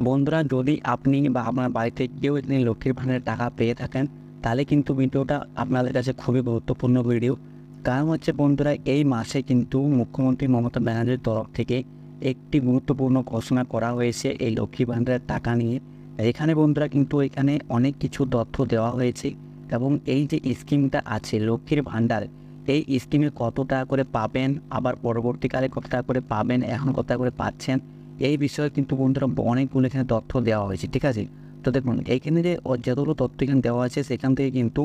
বন্ধুরা, যদি আপনি বা আপনার বাড়িতে কেউ এখানে লক্ষ্মীর ভাণ্ডারের টাকা পেয়ে থাকেন, তাহলে কিন্তু ভিডিওটা আপনাদের কাছে খুবই গুরুত্বপূর্ণ ভিডিও। কারণ হচ্ছে বন্ধুরা, এই মাসে কিন্তু মুখ্যমন্ত্রী মমতা ব্যানার্জির তরফ থেকে একটি গুরুত্বপূর্ণ ঘোষণা করা হয়েছে এই লক্ষ্মী ভাণ্ডারের টাকা নিয়ে। এখানে বন্ধুরা কিন্তু এখানে অনেক কিছু তথ্য দেওয়া হয়েছে এবং এই যে স্কিমটা আছে লক্ষ্মীর ভাণ্ডার, এই স্কিমে কত টাকা করে পাবেন, আবার পরবর্তীকালে কত টাকা করে পাবেন, এখন কত টাকা করে পাচ্ছেন, এই বিষয়ে কিন্তু বন্ধুরা অনেকগুলো এখানে তথ্য দেওয়া হয়েছে। ঠিক আছে, তো দেখুন এইখানে যে যতগুলো তথ্য এখানে দেওয়া আছে সেখান থেকে কিন্তু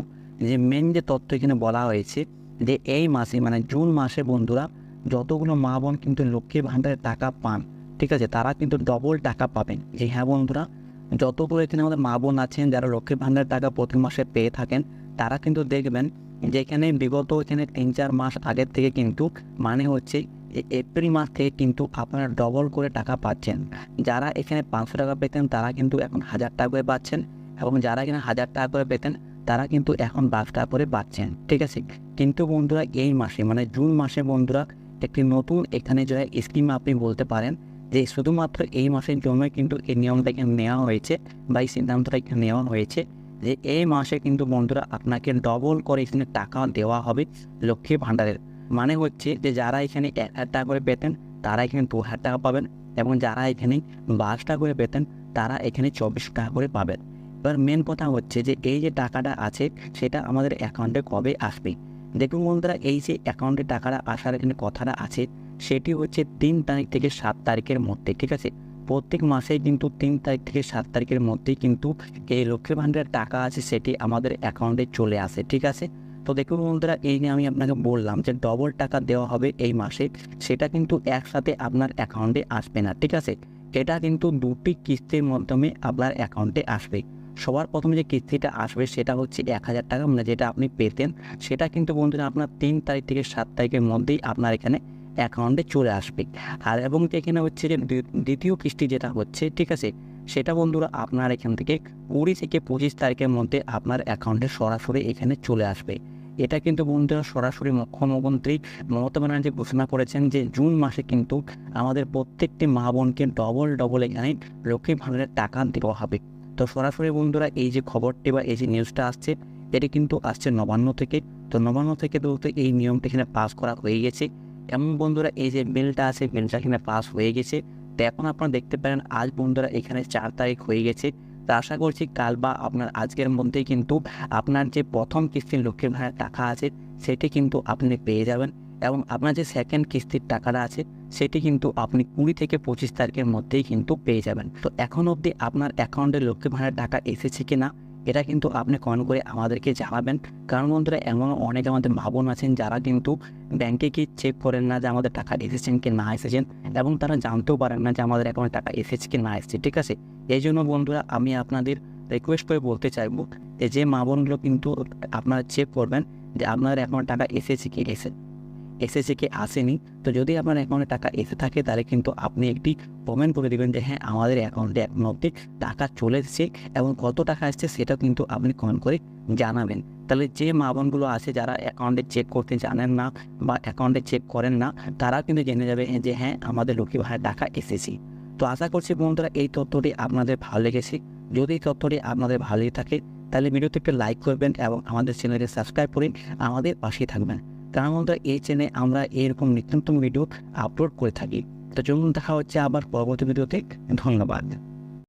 যে মেন যে তথ্য এখানে বলা হয়েছে যে এই মাসে মানে জুন মাসে বন্ধুরা যতগুলো মা বোন কিন্তু লক্ষ্মীর ভাণ্ডারের টাকা পান, ঠিক আছে, তারা কিন্তু ডবল টাকা পাবেন। যে হ্যাঁ বন্ধুরা, যতগুলো এখানে আমাদের মা বোন আছেন যারা লক্ষ্মীর ভাণ্ডারের টাকা প্রতি মাসে পেয়ে থাকেন, তারা কিন্তু দেখবেন যে এখানে বিগত এখানে 3-4 মাস আগের থেকে কিন্তু মানে হচ্ছে এপ্রিল মাস থেকে কিন্তু আপনারা ডবল করে টাকা পাচ্ছেন। যারা এখানে 500 টাকা পেতেন তারা কিন্তু এখন 1000 টাকা করে পাচ্ছেন, এবং যারা এখানে 1000 টাকা করে পেতেন তারা কিন্তু এখন 12 টাকা করে পাচ্ছেন। ঠিক আছে, কিন্তু বন্ধুরা এই মাসে মানে জুন মাসে বন্ধুরা একটি নতুন এখানে যে স্কিম আপনি বলতে পারেন যে শুধুমাত্র এই মাসের জন্য কিন্তু এই নিয়মটা এখানে নেওয়া হয়েছে বা এই সিদ্ধান্তটা এখানে নেওয়া হয়েছে যে এই মাসে কিন্তু বন্ধুরা আপনাকে ডবল করে এখানে টাকা দেওয়া হবে লক্ষ্মী ভাণ্ডারের। মানে হচ্ছে যে যারা এখানে 1000 টাকা করে পেতেন তারা এখানে 2000 টাকা পাবেন, এবং যারা এখানে 22 টাকা করে পেতেন তারা এখানে 24 টাকা করে পাবেন। এবার মেন কথা হচ্ছে যে এই যে টাকাটা আছে সেটা আমাদের অ্যাকাউন্টে কবে আসবে। দেখুন বন্ধুরা, এই যে অ্যাকাউন্টে টাকাটা আসার এখানে কথাটা আছে সেটি হচ্ছে 3 তারিখ থেকে 7 তারিখের মধ্যে। ঠিক আছে, প্রত্যেক মাসেই কিন্তু 3 তারিখ থেকে 7 তারিখের মধ্যেই কিন্তু এই লক্ষ্মীর ভাণ্ডারের টাকা আছে সেটি আমাদের অ্যাকাউন্টে চলে আসে। ঠিক আছে, তো দেখুন বন্ধুরা, এই নিয়ে আমি আপনাকে বললাম যে ডবল টাকা দেওয়া হবে এই মাসে, সেটা কিন্তু একসাথে আপনার অ্যাকাউন্টে আসবে না। ঠিক আছে, এটা কিন্তু দুটি কিস্তির মাধ্যমে আপনার অ্যাকাউন্টে আসবে। সবার প্রথমে যে কিস্তিটা আসবে সেটা হচ্ছে 1000 টাকা, মানে যেটা আপনি পেতেন সেটা কিন্তু বন্ধুরা আপনার 3 তারিখ থেকে 7 তারিখের মধ্যেই আপনার এখানে অ্যাকাউন্টে চলে আসবে। আর এবং এখানে হচ্ছে যে দ্বিতীয় কিস্তি যেটা হচ্ছে, ঠিক আছে, সেটা বন্ধুরা আপনার এখান থেকে 20 থেকে 25 তারিখের মধ্যে আপনার অ্যাকাউন্টে সরাসরি এখানে চলে আসবে। এটা কিন্তু বন্ধুরা সরাসরি মুখ্যমন্ত্রী মমতা ব্যানার্জি ঘোষণা করেছেন যে জুন মাসে কিন্তু আমাদের প্রত্যেকটি মা বোনকে ডবল এখানে লক্ষ্মী ভাণ্ডারের টাকা দেওয়া হবে। তো সরাসরি বন্ধুরা এই যে খবরটি বা এই যে নিউজটা আসছে এটি কিন্তু আসছে নবান্ন থেকে। তো নবান্ন থেকে তো এই নিয়মটা এখানে পাস করা হয়ে গেছে, এবং বন্ধুরা এই যে বিলটা আছে বিলটা এখানে পাস হয়ে গেছে। তো এখন আপনারা দেখতে পারেন আজ বন্ধুরা এখানে 4 তারিখ হয়ে গেছে। তো আশা করছি কাল বা আপনার আজকের মধ্যেই কিন্তু আপনার যে প্রথম কিস্তির লক্ষ্মীর ভাণ্ডারের টাকা আছে সেটি কিন্তু আপনি পেয়ে যাবেন, এবং আপনার যে সেকেন্ড কিস্তির টাকাটা আছে সেটি কিন্তু আপনি 20 থেকে 25 তারিখের মধ্যেই কিন্তু পেয়ে যাবেন। তো এখন অবধি আপনার অ্যাকাউন্টে লক্ষ্মীর ভাণ্ডারের টাকা এসেছে কি না এটা কিন্তু আপনি কমেন্ট করে আমাদেরকে জানাবেন। কারণ বন্ধুরা এমন অনেক আমাদের ভাবন আছেন যারা কিন্তু ব্যাংকে কি চেক করেন না যে আমাদের টাকা এসেছেন কি না এসেছেন, এবং তারা জানতেও পারেন না যে আমাদের অ্যাকাউন্টে টাকা এসেছে কি না এসেছে। ঠিক আছে, এই জন্য বন্ধুরা আমি আপনাদের রিকোয়েস্ট করে বলতে চাইবো যে মা বোনগুলো কিন্তু আপনারা চেক করবেন যে আপনাদের অ্যাকাউন্টে টাকা এসেছে কি আসেনি। তো যদি আপনার অ্যাকাউন্টে টাকা এসে থাকে তাহলে কিন্তু আপনি একটি কমেন্ট করে দেবেন যে হ্যাঁ আমাদের অ্যাকাউন্টে এখন অবধি টাকা চলে এসেছে, এবং কত টাকা এসেছে সেটাও কিন্তু আপনি কমেন্ট করে জানাবেন। তাহলে যে মা বোনগুলো আছে যারা অ্যাকাউন্টে চেক করতে জানেন না বা অ্যাকাউন্টে চেক করেন না, তারা কিন্তু জেনে যাবে যে হ্যাঁ আমাদের লক্ষ্মী ভাণ্ডারের টাকা এসেছে। তো আশা করছি বন্ধুরা এই তথ্যটি আপনাদের ভালো লেগেছে। যদি এই তথ্যটি আপনাদের ভালো লেগে থাকে তাহলে ভিডিওতে একটু লাইক করবেন এবং আমাদের চ্যানেলটি সাবস্ক্রাইব করে আমাদের পাশেই থাকবেন। কারণ বন্ধুরা এই চ্যানেলে আমরা এরকম নিত্য নতুন ভিডিও আপলোড করে থাকি। তো চলুন দেখা হচ্ছে আবার পরবর্তী ভিডিওতে। ধন্যবাদ।